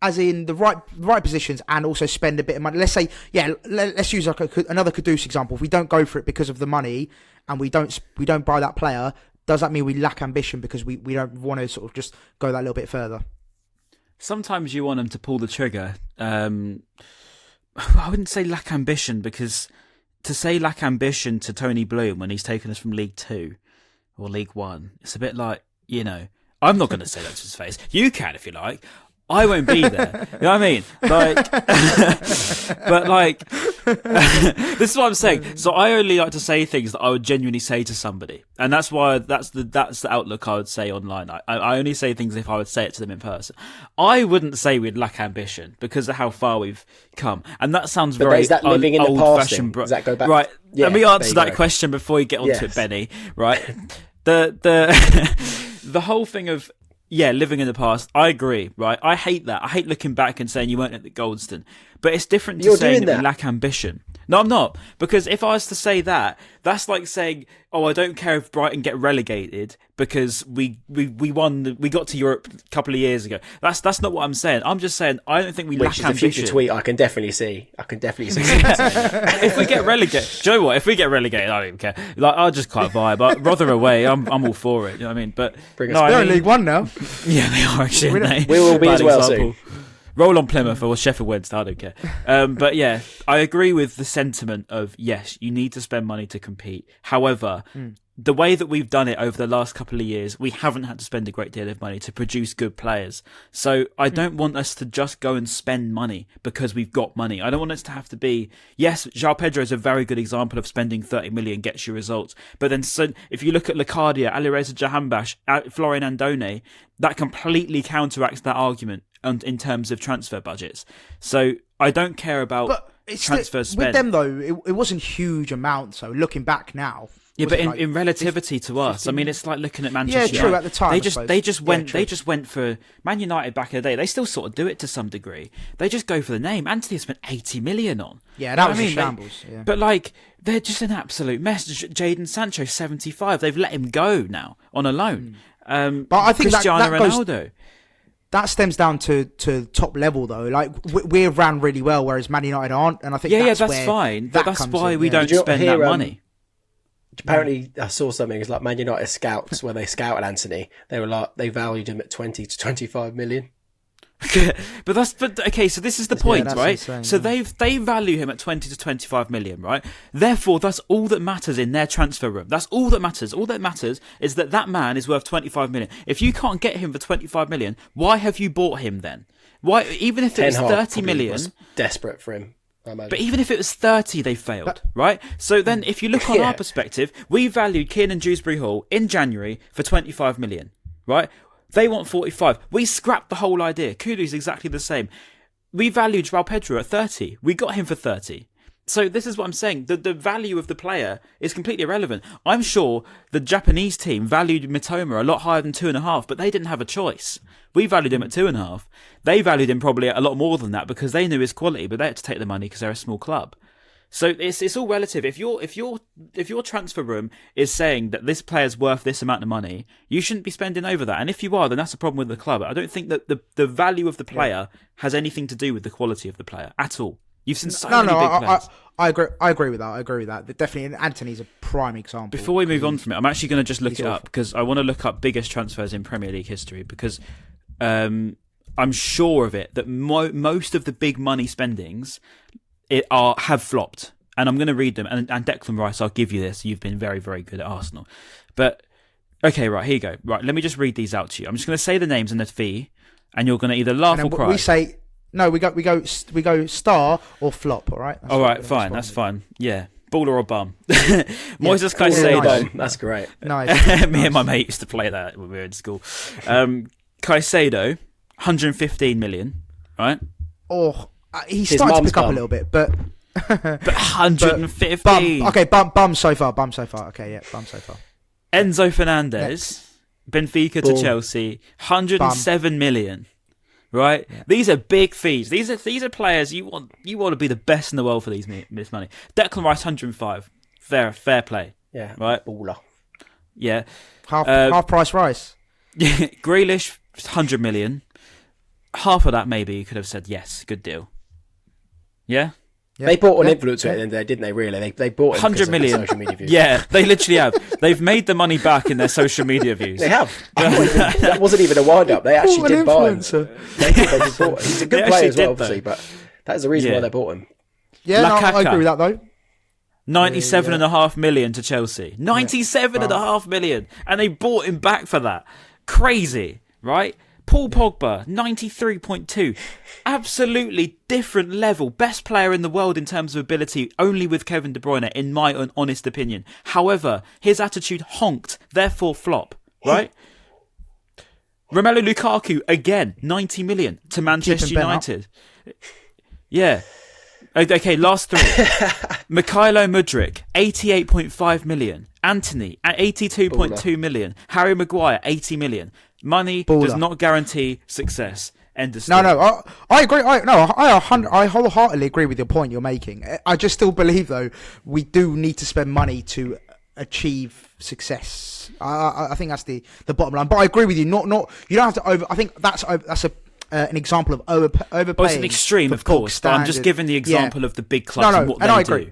as in the right positions and also spend a bit of money. Let's say, let's use like another Kudus example. If we don't go for it because of the money and we don't buy that player, does that mean we lack ambition because we don't want to sort of just go that little bit further? Sometimes you want them to pull the trigger. I wouldn't say lack ambition because to say lack ambition to Tony Bloom when he's taken us from League 2 or League 1, it's a bit like, I'm not going to say that to his face. You can if you like. I won't be there. You know what I mean? Like, but like, this is what I'm saying. So I only like to say things that I would genuinely say to somebody, and that's why that's the outlook I would say online. I only say things if I would say it to them in person. I wouldn't say we'd lack ambition because of how far we've come, and that sounds very is that living in the past thing? Does that go back? Right. Yeah, let me answer that question before you get onto it, Benny. Right. The whole thing of living in the past. I agree, right? I hate that. I hate looking back and saying you weren't at the Goldston. But it's different to saying that we lack ambition. No, I'm not. Because if I was to say that, that's like saying, I don't care if Brighton get relegated because we won, we got to Europe a couple of years ago. That's not what I'm saying. I'm just saying I don't think we lack ambition. Which is a future tweet I can definitely see. If we get relegated, do you know what? If we get relegated, I don't even care. Like, I'll just quite vibe. But Rother away, I'm all for it. You know what I mean? But they're in League One now. Yeah, they are actually. We will be as well soon. Roll on Plymouth or Sheffield Wednesday, I don't care. But yeah, I agree with the sentiment of, yes, you need to spend money to compete. However, the way that we've done it over the last couple of years, we haven't had to spend a great deal of money to produce good players. So I don't want us to just go and spend money because we've got money. I don't want us to have to be, yes, João Pedro is a very good example of spending 30 million gets you results. But then if you look at Locadia, Alireza Jahanbash, Florian Andone, that completely counteracts that argument in terms of transfer budgets. So I don't care about transfer spend. With them though, it wasn't huge amounts. So looking back now, yeah, but in relativity to us, 15, I mean, it's like looking at Manchester. Yeah, true. At the time, they just went for Man United back in the day. They still sort of do it to some degree. They just go for the name. Anthony spent 80 million on. Yeah, that was a shambles. But like, they're just an absolute mess. Jadon Sancho 75. They've let him go now on a loan. But I think Cristiano that goes, Ronaldo. that stems down to top level though. Like we're ran really well, whereas Man United aren't, and I think that's fine. But that's why we don't spend that money. Apparently, I saw something. It's like Man United scouts when they scouted Anthony. They valued him at 20 to 25 million. but okay. So this is the point, right? Insane, so they value him at 20 to 25 million, right? Therefore, that's all that matters in their transfer room. That's all that matters. All that matters is that man is worth 25 million. If you can't get him for 25 million, why have you bought him then? Why, even if it was 30 million, was desperate for him. But even if it was 30, they failed, right? So then, if you look on our perspective, we valued Kiernan Dewsbury Hall in January for 25 million, right? They want 45. We scrapped the whole idea. Kudu's exactly the same. We valued João Pedro at 30. We got him for 30. So this is what I'm saying. The value of the player is completely irrelevant. I'm sure the Japanese team valued Mitoma a lot higher than 2.5, but they didn't have a choice. We valued him at 2.5. They valued him probably a lot more than that because they knew his quality, but they had to take the money because they're a small club. So it's all relative. If your transfer room is saying that this player's worth this amount of money, you shouldn't be spending over that. And if you are, then that's a problem with the club. I don't think that the value of the player has anything to do with the quality of the player at all. You've seen so many big players. I agree with that. Definitely, Anthony's a prime example. Before we move on from it, I'm actually going to just look it up because I want to look up biggest transfers in Premier League history because I'm sure of it that most of the big money spendings have flopped, and I'm going to read them. And Declan Rice, I'll give you this. You've been very, very good at Arsenal, but okay, right, here you go. Right, let me just read these out to you. I'm just going to say the names and the fee, and you're going to either laugh or cry. We say no. We go star or flop. All right. All right, fine. That's fine. Yeah, baller or bum. Moises Caicedo. That's great. Nice. Me and my mate used to play that when we were in school. Caicedo, 115 million. Right. Oh. He's starting to pick up a little bit, but 115. Okay, bum so far. Okay, yeah, bum so far. Enzo Fernandez, Benfica to Chelsea, 107 million. Right, these are big fees. These are players you want to be the best in the world for this money. Declan Rice, 105. Fair play. Yeah, right. Baller. Yeah, half price Rice. Grealish, 100 million. Half of that maybe you could have said yes, good deal. Yeah? They bought an influencer at the end of the day, didn't they, really? They bought 100 million. Social media views. Yeah, they literally have. They've made the money back in their social media views. They have. That wasn't even a wind-up. They actually did buy him. They did bought him. He's a good player as well, obviously, but that's the reason why they bought him. Yeah, no, I agree with that, though. 97.5 million to Chelsea. 97.5 million. And they bought him back for that. Crazy, right? Paul Pogba, 93.2. Absolutely different level. Best player in the world in terms of ability, only with Kevin De Bruyne, in my honest opinion. However, his attitude honked, therefore flop, right? Romelu Lukaku, again, 90 million to Manchester United. Yeah. Okay, last three. Mikhailo Mudryk, 88.5 million. Anthony, at 82.2 million. Harry Maguire, 80 million. Money does not guarantee success. End of story. No, I agree. I wholeheartedly agree with your point you're making. I just still believe, though, we do need to spend money to achieve success. I think that's the bottom line. But I agree with you. Not you don't have to over. I think that's an example of overpaying. Well, it's an extreme, of course. But I'm just giving the example of the big clubs and what they do. I agree.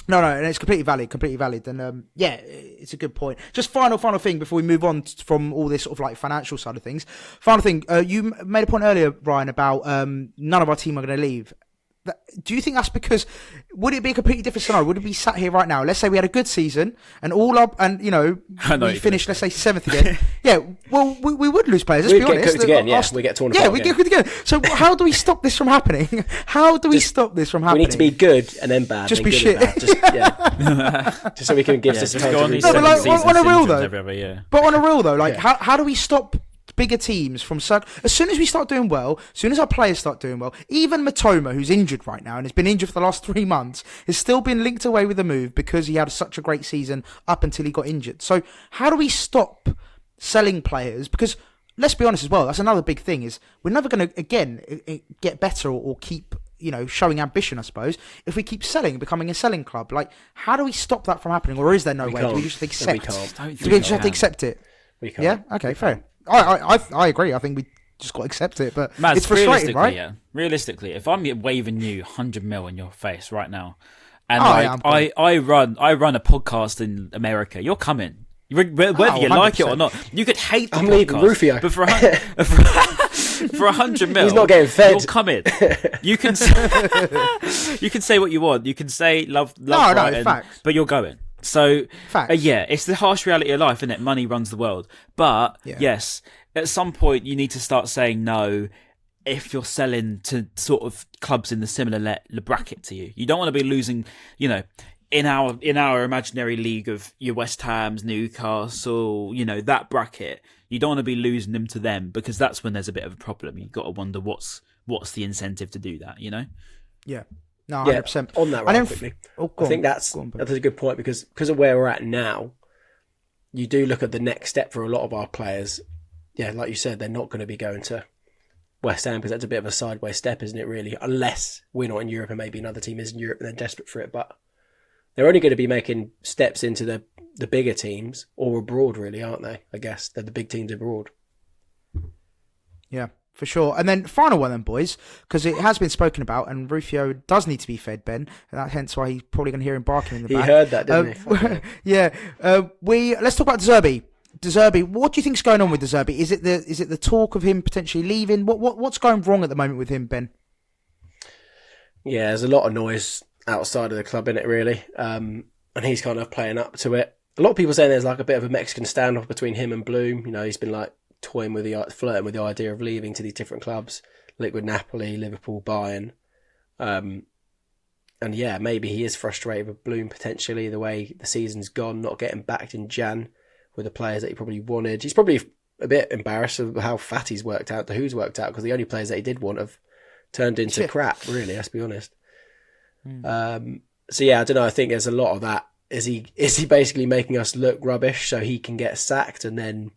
No, and it's completely valid. And it's a good point. Just final thing before we move on from all this sort of like financial side of things. Final thing, you made a point earlier, Ryan, about none of our team are going to leave. Do you think that's because, would it be a completely different scenario? Would it be sat here right now? Let's say we had a good season and we finished, let's say, 7th again. Yeah, well, we would lose players. Let's be honest. Get cooked again, we get torn apart. Yeah, we get cooked again. So how do we stop this from happening? How do we stop this from happening? We need to be good and then bad. Just be shit. Just so we can give this time to but like, on a real though. But on a real though, like how do we stop bigger teams from as soon as we start doing well, as soon as our players start doing well, even Mitoma, who's injured right now and has been injured for the last 3 months, has still been linked away with the move because he had such a great season up until he got injured. So how do we stop selling players? Because let's be honest as well, that's another big thing, is we're never going to again get better or keep showing ambition, I suppose, if we keep selling, becoming a selling club. Like, how do we stop that from happening? Or is there no way? Do we just accept? Do we just have to accept it? We can't. Yeah. Okay. Fair. I agree. I think just got to accept it. But Maz, it's frustrating, realistically, right? yeah. Realistically, if I'm waving you 100 mil in your face right now, and I run a podcast in America, you're coming. Whether you like it or not, you could hate the I'm podcast, leaving Rufio. but for 100 mil, He's not getting fed. You're coming. You can say what you want. You can say love Brighton, facts. but you're going. So Facts. yeah, it's the harsh reality of life, isn't it? Money runs the world. But yes, at some point you need to start saying no if you're selling to sort of clubs in the similar bracket to you. You don't want to be losing, you know, in our imaginary league of your West Ham's, Newcastle, you know, that bracket. You don't want to be losing them to them, because that's when there's a bit of a problem. You've got to wonder what's the incentive to do that, you know? Yeah. No, 100%. On that right quickly. I think that's a good point, because of where we're at now, you do look at the next step for a lot of our players. Yeah, like you said, they're not going to be going to West Ham, because that's a bit of a sideways step, isn't it, really? Unless we're not in Europe and maybe another team is in Europe and they're desperate for it. But they're only going to be making steps into the bigger teams or abroad, really, aren't they? I guess they're the big teams abroad. Yeah, for sure. And then final one then, boys, because it has been spoken about, and Rufio does need to be fed, Ben, and that hence why he's probably going to hear him barking in the back. He heard that, didn't he? Yeah. Let's talk about Zerbi. Zerbi, what do you think's going on with Zerbi? Is it the talk of him potentially leaving? What's going wrong at the moment with him, Ben? Yeah, there's a lot of noise outside of the club, in it, really, and he's kind of playing up to it. A lot of people saying there's like a bit of a Mexican standoff between him and Bloom. You know, he's been like flirting with the idea of leaving to these different clubs, Liquid Napoli, Liverpool, Bayern. And yeah, maybe he is frustrated with Bloom potentially, the way the season's gone, not getting backed in Jan with the players that he probably wanted. He's probably a bit embarrassed of how fat he's worked out, who's worked out, because the only players that he did want have turned into crap, really, let's be honest. So yeah, I don't know, I think there's a lot of that. Is he basically making us look rubbish so he can get sacked and then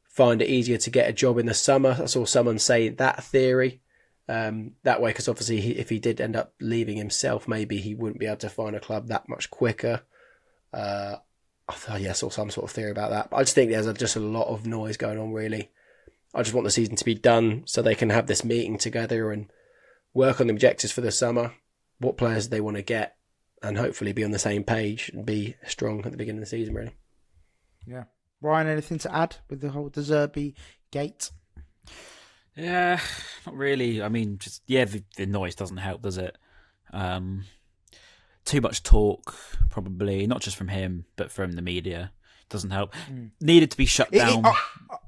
find it easier to get a job in the summer? I saw someone say that theory. That way, because obviously if he did end up leaving himself, maybe he wouldn't be able to find a club that much quicker. I saw some sort of theory about that. But I just think there's just a lot of noise going on, really. I just want the season to be done so they can have this meeting together and work on the objectives for the summer, what players they want to get, and hopefully be on the same page and be strong at the beginning of the season, really. Yeah. Ryan, anything to add with the whole Zerbi gate? Yeah, not really. I mean, just the noise doesn't help, does it? Too much talk, probably, not just from him, but from the media. Doesn't help. Needed to be shut down.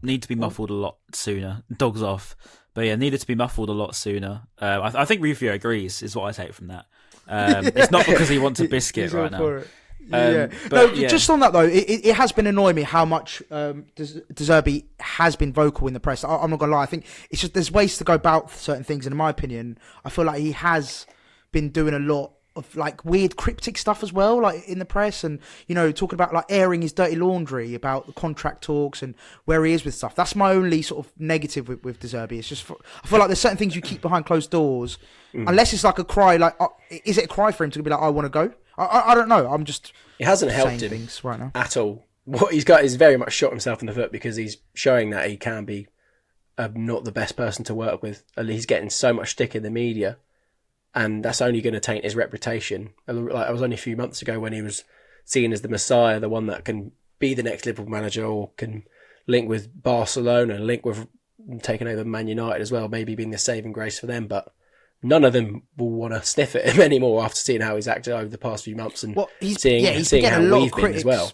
Need to be muffled a lot sooner. Dogs off. But yeah, needed to be muffled a lot sooner. I think Rufio agrees, is what I take from that. It's not because he wants a biscuit right now. Just on that though, it has been annoying me how much Zerbi has been vocal in the press. I'm not gonna lie. I think it's just there's ways to go about certain things, and in my opinion, I feel like he has been doing a lot of like weird cryptic stuff as well, like in the press, and you know, talking about like airing his dirty laundry about the contract talks and where he is with stuff. That's my only sort of negative with De Zerbi. It's just I feel like there's certain things you keep behind closed doors, unless it's like a cry. Like, is it a cry for him to be like, I want to go? I don't know. I'm just it hasn't helped him things right now at all. What he's got is very much shot himself in the foot, because he's showing that he can be not the best person to work with. And he's getting so much stick in the media. And that's only going to taint his reputation. Like, it was only a few months ago when he was seen as the Messiah, the one that can be the next Liverpool manager or can link with Barcelona, link with taking over Man United as well, maybe being the saving grace for them. But none of them will want to sniff at him anymore after seeing how he's acted over the past few months and seeing how we've been as well.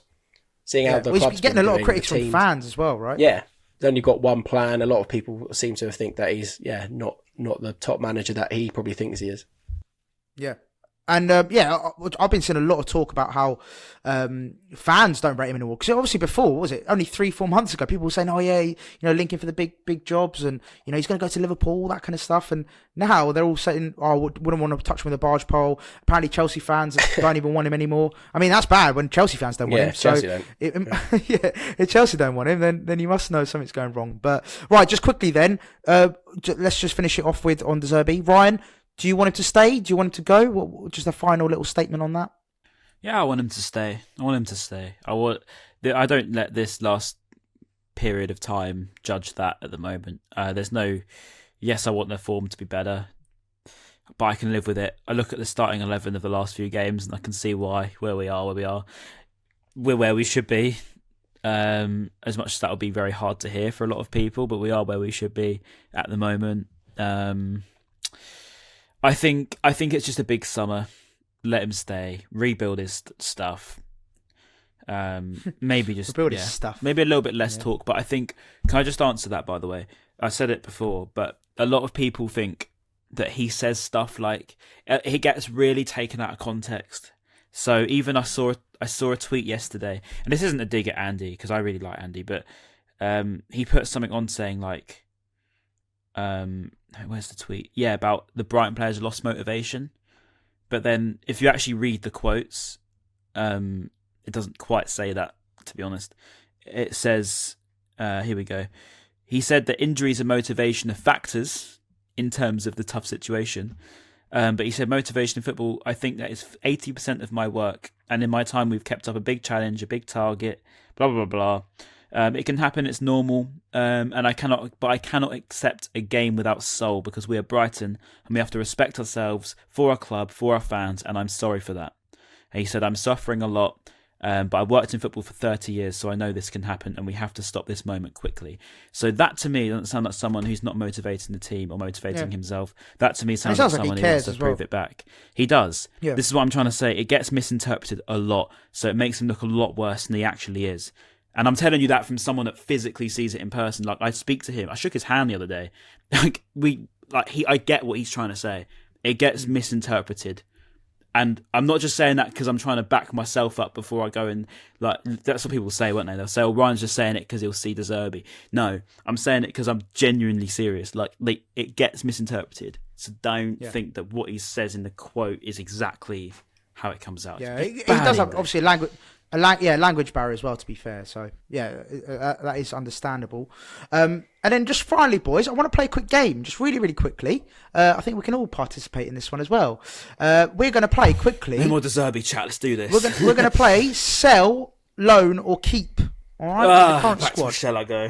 Seeing how the club's he's getting a lot of critics from fans as well, right? Yeah. He's only got one plan. A lot of people seem to think that he's not the top manager that he probably thinks he is. Yeah. And I've been seeing a lot of talk about how fans don't rate him anymore. Because obviously before, what was it, only 3-4 months ago, people were saying, oh yeah, you know, linking for the big jobs, and you know, he's going to go to Liverpool, that kind of stuff. And now they're all saying, oh, wouldn't want to touch him with a barge pole. Apparently Chelsea fans don't even want him anymore. I mean, that's bad when Chelsea fans don't want him. Chelsea don't. If Chelsea don't want him, then you must know something's going wrong. But right, just quickly then, let's just finish it off with on De Zerbi. Ryan, do you want him to stay? Do you want him to go? Just a final little statement on that. Yeah, I want him to stay. I don't let this last period of time judge that at the moment. There's no, yes, I want their form to be better, but I can live with it. I look at the starting 11 of the last few games and I can see where we are. We're where we should be. As much as that would be very hard to hear for a lot of people, but we are where we should be at the moment. I think it's just a big summer. Let him stay, rebuild his stuff. Maybe just Rebuild his stuff. Maybe a little bit less talk, but I think, can I just answer that, by the way? I said it before, but a lot of people think that he says stuff like, he gets really taken out of context. So even I saw a tweet yesterday, and this isn't a dig at Andy because I really like Andy, but he put something on saying like, where's the tweet? Yeah, about the Brighton players lost motivation. But then if you actually read the quotes, it doesn't quite say that, to be honest. It says, here we go. He said that injuries and motivation are factors in terms of the tough situation. But he said motivation in football, I think that is 80% of my work. And in my time, we've kept up a big challenge, a big target, blah, blah, blah, blah. It can happen. It's normal. And I cannot accept a game without soul because we are Brighton and we have to respect ourselves for our club, for our fans. And I'm sorry for that. And he said, I'm suffering a lot. But I worked in football for 30 years, so I know this can happen and we have to stop this moment quickly. So that to me doesn't sound like someone who's not motivating the team or motivating himself. That to me sounds like someone who wants to prove it back. He does. Yeah. This is what I'm trying to say. It gets misinterpreted a lot, so it makes him look a lot worse than he actually is. And I'm telling you that from someone that physically sees it in person. Like, I speak to him. I shook his hand the other day. I get what he's trying to say. It gets misinterpreted. And I'm not just saying that because I'm trying to back myself up before I go and, like, that's what people say, won't they? They'll say, oh, Ryan's just saying it because he'll see the Zerbi. No, I'm saying it because I'm genuinely serious. Like, it gets misinterpreted. So don't think that what he says in the quote is exactly how it comes out. Yeah, he does have, obviously, language barrier as well, to be fair. So, yeah, that is understandable. And then just finally, boys, I want to play a quick game, just really, really quickly. I think we can all participate in this one as well. We're going to play quickly. No more Zerbi chat, let's do this. We're going to play sell, loan or keep. All right, the current squad. Shall I go?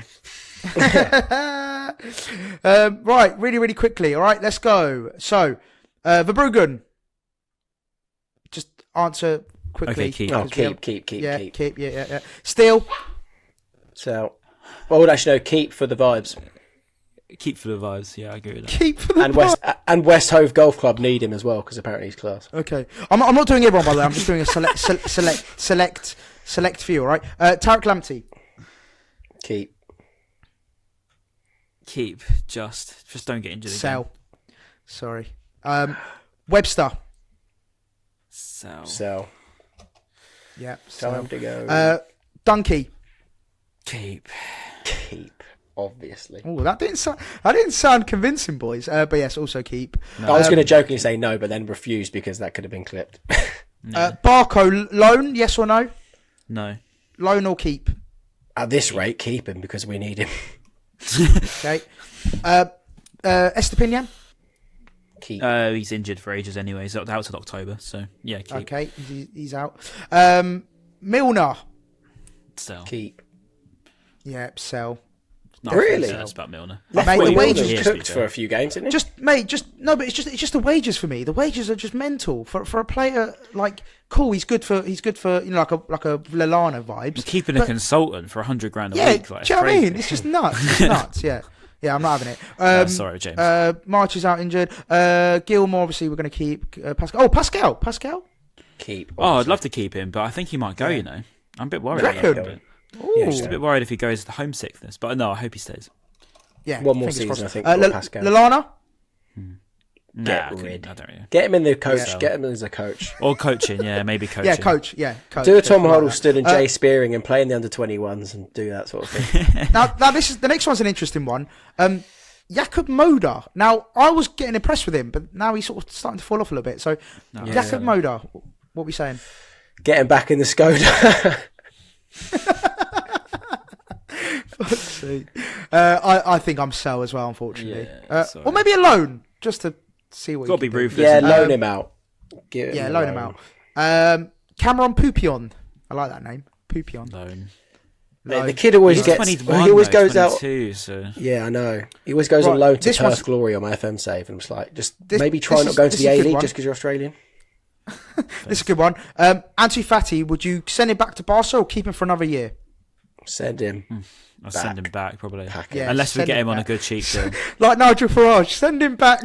Right, really, really quickly. All right, let's go. So, Verbruggen, just answer quickly. Okay, keep. Oh, keep. Yeah, keep. Yeah. Steele. So, well, actually, no, keep for the vibes. Keep for the vibes. Yeah, I agree with that. Keep for the vibes. And West Hove Golf Club need him as well because apparently he's class. Okay, I'm not doing everyone, by the way. I'm just doing a select few. All right, Tarek Lamptey. Keep. Just don't get injured. Sell. Again. Sorry. Webster. Sell. Yeah. Tell him to go. Dunkey. Keep. Obviously. Oh, that didn't sound convincing, boys. But yes, also keep. No. I was going to jokingly say no, but then refuse because that could have been clipped. Barco, loan, yes or no? No. Loan or keep? At this rate, keep him because we need him. Okay. Estepinian? Keep. He's injured for ages anyway. He's out till October, so yeah, keep. Okay, he's out. Milner? Sell. Keep. Yeah, sell. Really? That's about Milner. Mate, the wages cooked for a few games, didn't he? But it's just the wages for me. The wages are just mental for a player. Like, cool, he's good for like a Lallana vibes. You're keeping a consultant for $100 a week. Like, do you know what I mean? It's just nuts. It's nuts. Yeah, I'm not having it. Sorry, James. March is out injured. Gilmore, obviously, we're going to keep. Pascal. Keep. Oh, I'd love to keep him, but I think he might go. You know, I'm a bit worried. Just a bit worried if he goes to the homesickness, but no, I hope he stays. Yeah, one more season, I think. Pascal. Lallana. Get rid. I don't really. Get him in the coach. Yeah. Get him as a coach. Or coaching, yeah, maybe coaching. Coach. Do a Tom Huddleston and Jay Spearing and play in the under-21s and do that sort of thing. now this is the next one's an interesting one. Jakob Moder. Now, I was getting impressed with him, but now he's sort of starting to fall off a little bit. So, Jakob Moder, what are we saying? Get him back in the Skoda. Fuck's sake. I think I'm sell as well, unfortunately. Or maybe a loan, just to see what. Got to be ruthless. Yeah, loan him out. Loan him out. Cameron Poupion. I like that name. Poupion. Loan. The kid always He's gets. 21, He always though, goes out. 22, so. Yeah, I know. He always goes on Right, loan to this one's- Perth Glory on my FM save, and I'm just like, This- maybe try this not is- going to this the is a good A-League one. just because you're Australian. This is a good one. Ansu Fati, would you send him back to Barca or keep him for another year? Send him. I'll send him back, probably. Pack Yeah, Unless we send get him him on a back. good cheap deal. Like Nigel Farage, send him back.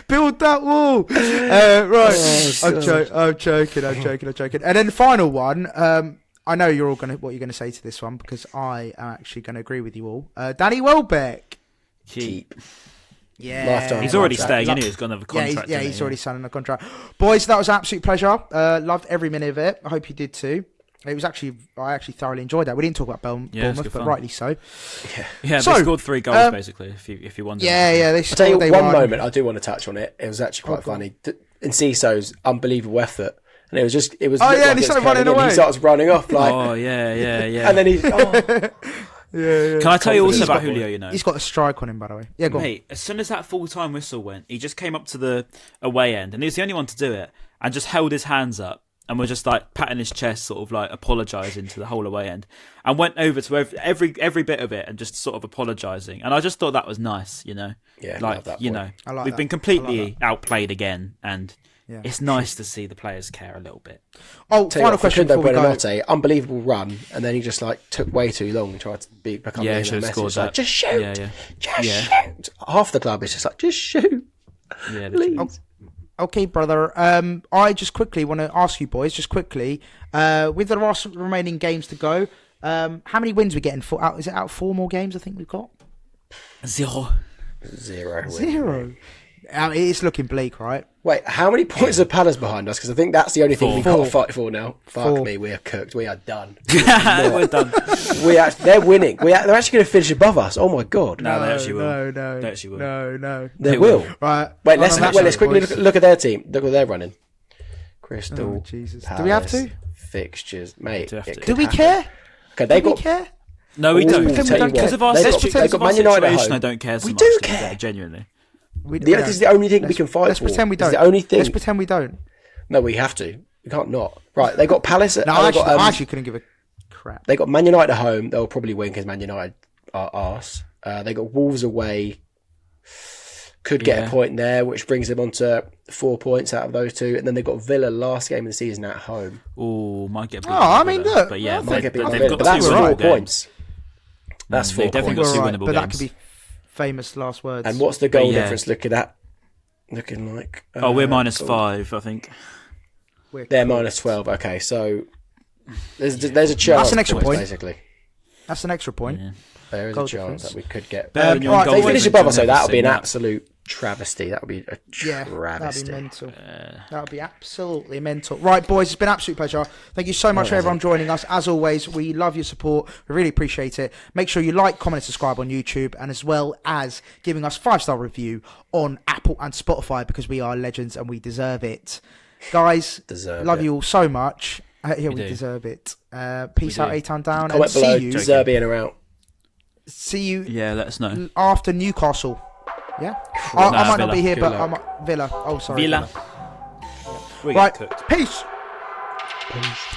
Build that wall. Right. I'm joking. And then the final one. I know you're all what you're gonna say to this one because I am actually gonna agree with you all. Danny Welbeck. Keep. Yeah, Lifetime He's already contract. staying, anyway. He's got another contract. Yeah, hasn't he's he? already signed a contract. Boys, that was an absolute pleasure. Loved every minute of it. I hope you did too. It was I actually thoroughly enjoyed that. We didn't talk about Yeah, it's Bournemouth, good but fun. rightly so. Yeah, So, they scored 3 goals, basically, if you wonder. Yeah, they I'll tell you scored, they one won. moment I do want to touch on it. It was actually quite funny. In Ciso's unbelievable effort. And it was Oh, looked yeah, like and he it was started coming running in. away. He starts running off like, Oh, yeah. and then he's Yeah. Can I tell you also He's about got- Julio, you know? He's got a strike on him, by the way. Yeah, go on. Mate, as soon as that full-time whistle went, he just came up to the away end, and he was the only one to do it, and just held his hands up, and was just like patting his chest, sort of like apologising to the whole away end, and went over to every bit of it, and just sort of apologising. And I just thought that was nice, you know. Yeah, I like love that you boy. know, I like we've that. been completely outplayed again, and Yeah. it's nice to see the players care a little bit. Oh, Tell you final what, question Facundo before we go. Buonanotte, unbelievable run, and then he just like took way too long and tried to become Yeah, the should have message. scored Like, that. just shoot, Yeah. just shoot. Half the club is just like, just shoot, Yeah, literally. please. Okay, brother. I just quickly want to ask you boys, with the last remaining games to go, how many wins we getting? Is it out 4 more games? I think we've got 0. Zero. 0. It's looking bleak, right? Wait, how many points are Palace behind us? Because I think that's the only thing we've got to 4. fight for now. Fuck 4. me, we are cooked. We are done. We're done. They're winning. They're actually going to finish above us. Oh my god. No, they actually will. No, They actually will. No. They will. Right. Wait, let's quickly boys. look at their team. Look what they're running. Crystal. Oh, Jesus. Palace, Do we have to? Fixtures, mate. Do we have it to? could Do we happen. care? Okay, they Do we got. care? No, we Ooh, don't. tell you what, Because of our they've got- situation, they've got Man United at home. I don't care so We much. do to be care. fair, genuinely. This is the only thing we can fight Let's for. pretend we This is don't. the only thing. Let's pretend we don't. No, we have to. We can't not. Right, they got Palace. No, they got, I actually couldn't give a crap. They got Man United at home. They'll probably win because Man United are arse. They got Wolves away. Could get a point there, which brings them on to 4 points out of those two. And then they've got Villa last game of the season at home. Oh, might get beat. I mean, Villa. look, But yeah, Might get beat by they've Villa, got but that's 2 4 winnable games. points. That's 4 They've definitely points. got 2 We're right, winnable but that games. could be famous last words. And what's the goal But yeah. difference looking like? Oh, we're minus goal. 5, I think. They're minus 12. Okay, so there's a chance. That's an extra boys, point. Basically, That's an extra point. Yeah. there is Goal a chance difference. that we could get. Bearing your right, goal If they finish difference, above us, you'll so never that would be see an that. absolute travesty. That would be a Yeah, travesty. that'd be mental. That would be absolutely mental. Right, boys, it's been an absolute pleasure. Thank you so much for everyone joining us. As always, we love your support. We really appreciate it. Make sure you like, comment, and subscribe on YouTube, and as well as giving us 5-star review on Apple and Spotify because we are legends and we deserve it. Guys, love you all so much. We do. deserve it. Peace out, A-Town down, Comment and below. see you. Zerbi in or out. See you Yeah, let us know. after Newcastle. Yeah, I might not Villa. be here, Good but luck. I might, Villa. Oh, sorry, Villa. We Right, get cooked. peace. Peace.